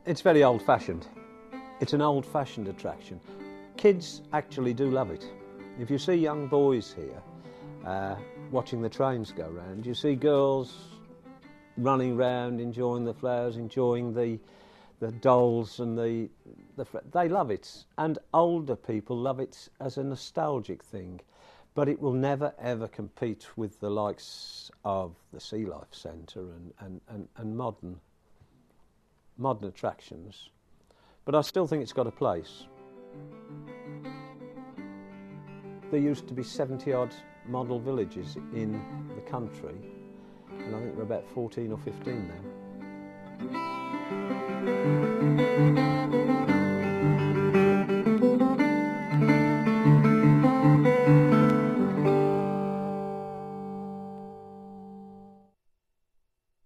It's very old-fashioned. It's an old-fashioned attraction. Kids actually do love it. If you see young boys here watching the trains go round, you see girls running round, enjoying the flowers, enjoying the dolls and they love it. And older people love it as a nostalgic thing. But it will never ever compete with the likes of the Sea Life Centre and modern attractions. But I still think it's got a place. There used to be 70-odd model villages in the country, and I think there are about 14 or 15 now.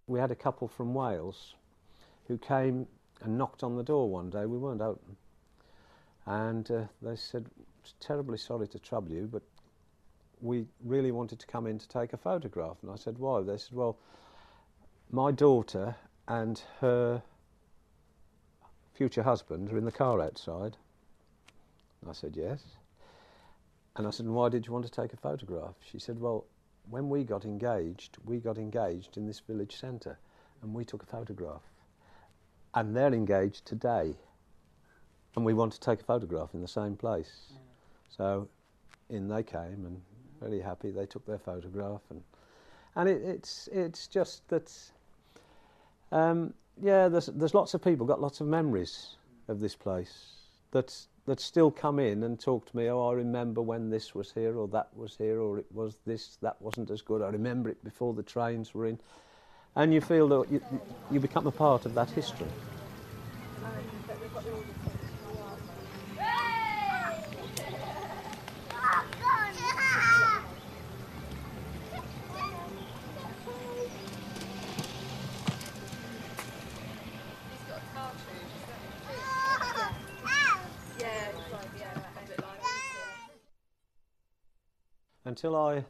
We had a couple from Wales who came and knocked on the door one day. We weren't open. And they said, "Terribly sorry to trouble you, but we really wanted to come in to take a photograph." And I said, "Why?" They said, "Well, my daughter and her future husband are in the car outside." I said, "Yes." And I said, "And why did you want to take a photograph?" She said, "Well, when we got engaged in this village centre, and we took a photograph. And they're engaged today, and we want to take a photograph in the same place." Yeah. So in they came, and very happy. They took their photograph, and it's just that. Yeah, there's lots of people got lots of memories of this place that still come in and talk to me. "Oh, I remember when this was here, or that was here, or it was this, that wasn't as good. I remember it before the trains were in." And you feel that you become a part of that history. Until I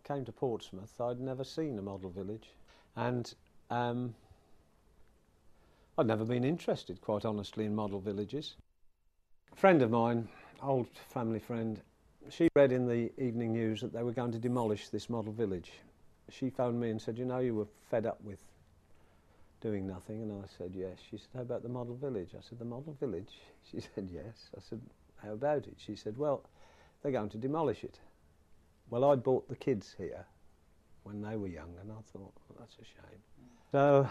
came to Portsmouth, I'd never seen a model village, and I'd never been interested, quite honestly, in model villages. A friend of mine, old family friend, she read in the evening news that they were going to demolish this model village. She phoned me and said, "You know, you were fed up with doing nothing." And I said, "Yes." She said, "How about the model village?" I said, "The model village?" She said, "Yes." I said, "How about it?" She said, "Well, they're going to demolish it." Well, I'd brought the kids here when they were young, and I thought, well, that's a shame. So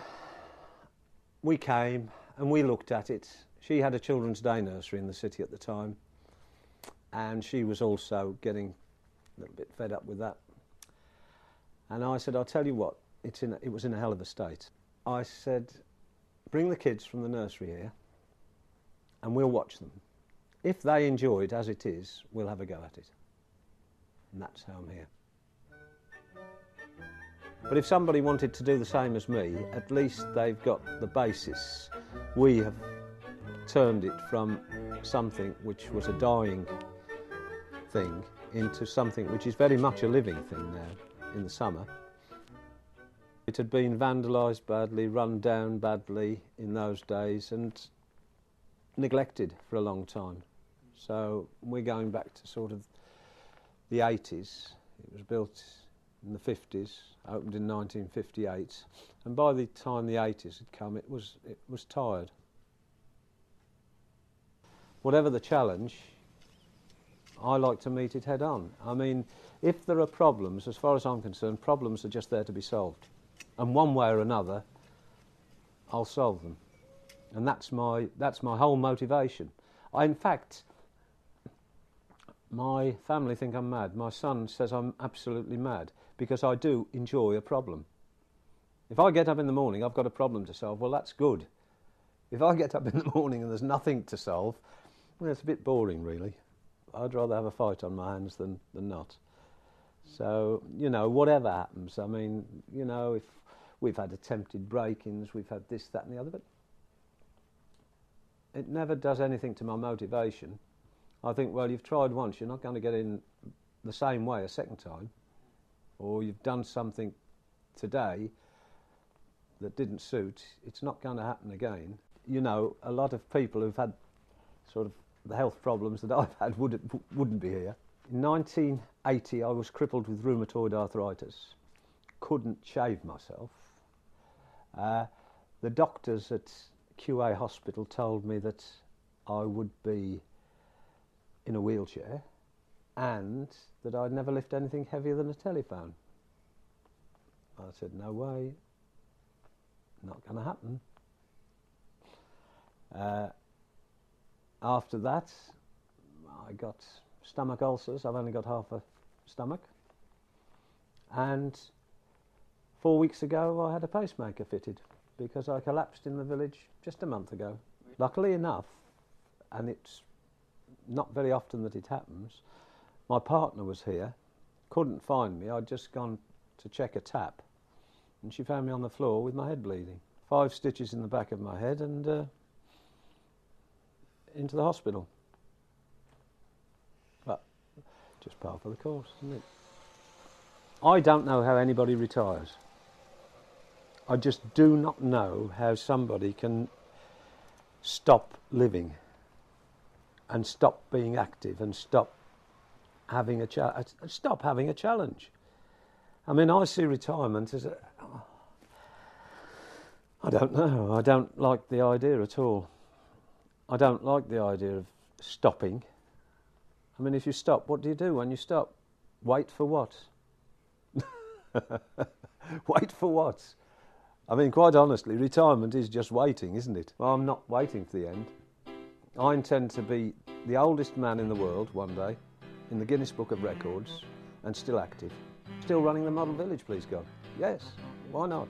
we came and we looked at it. She had a children's day nursery in the city at the time, and she was also getting a little bit fed up with that. And I said, "I'll tell you what, it was in a hell of a state." I said, "Bring the kids from the nursery here and we'll watch them. If they enjoy it as it is, we'll have a go at it." And that's how I'm here. But if somebody wanted to do the same as me, at least they've got the basis. We have turned it from something which was a dying thing into something which is very much a living thing now in the summer. It had been vandalised badly, run down badly in those days, and neglected for a long time. So we're going back to sort of the 80s. It was built in the 50s, opened in 1958, and by the time the 80s had come, it was tired. Whatever the challenge, I like to meet it head on. I mean, if there are problems, as far as I'm concerned, problems are just there to be solved. And one way or another, I'll solve them. And that's my whole motivation. In fact, my family think I'm mad. My son says I'm absolutely mad because I do enjoy a problem. If I get up in the morning, I've got a problem to solve, well, that's good. If I get up in the morning and there's nothing to solve, well, it's a bit boring, really. I'd rather have a fight on my hands than not. So, you know, whatever happens, I mean, you know, if we've had attempted break-ins, we've had this, that and the other, but it never does anything to my motivation. I think, well, you've tried once, you're not going to get in the same way a second time. Or you've done something today that didn't suit, it's not going to happen again. You know, a lot of people who've had sort of the health problems that I've had wouldn't be here. In 1980, I was crippled with rheumatoid arthritis. Couldn't shave myself. The doctors at QA Hospital told me that I would be in a wheelchair and that I'd never lift anything heavier than a telephone. I said, no way, not going to happen. After that, I got stomach ulcers. I've only got half a stomach. And 4 weeks ago, I had a pacemaker fitted because I collapsed in the village just a month ago. Luckily enough, and it's not very often that it happens, my partner was here, couldn't find me. I'd just gone to check a tap, and she found me on the floor with my head bleeding. 5 stitches in the back of my head and into the hospital. But just par for the course, isn't it? I don't know how anybody retires. I just do not know how somebody can stop living and stop being active and stop having a challenge. I mean, I see retirement as I don't know. I don't like the idea at all. I don't like the idea of stopping. I mean, if you stop, what do you do when you stop? Wait for what? Wait for what? I mean, quite honestly, retirement is just waiting, isn't it? Well, I'm not waiting for the end. I intend to be the oldest man in the world one day, in the Guinness Book of Records, and still active. Still running the model village, please God. Yes, why not?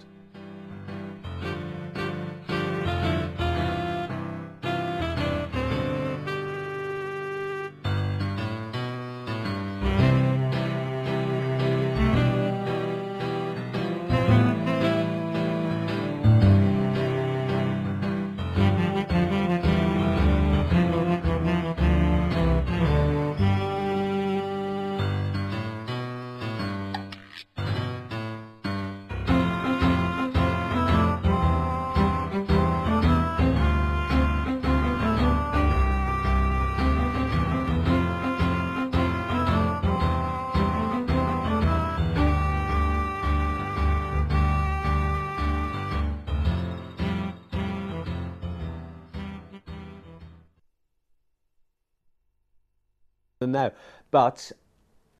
Now, but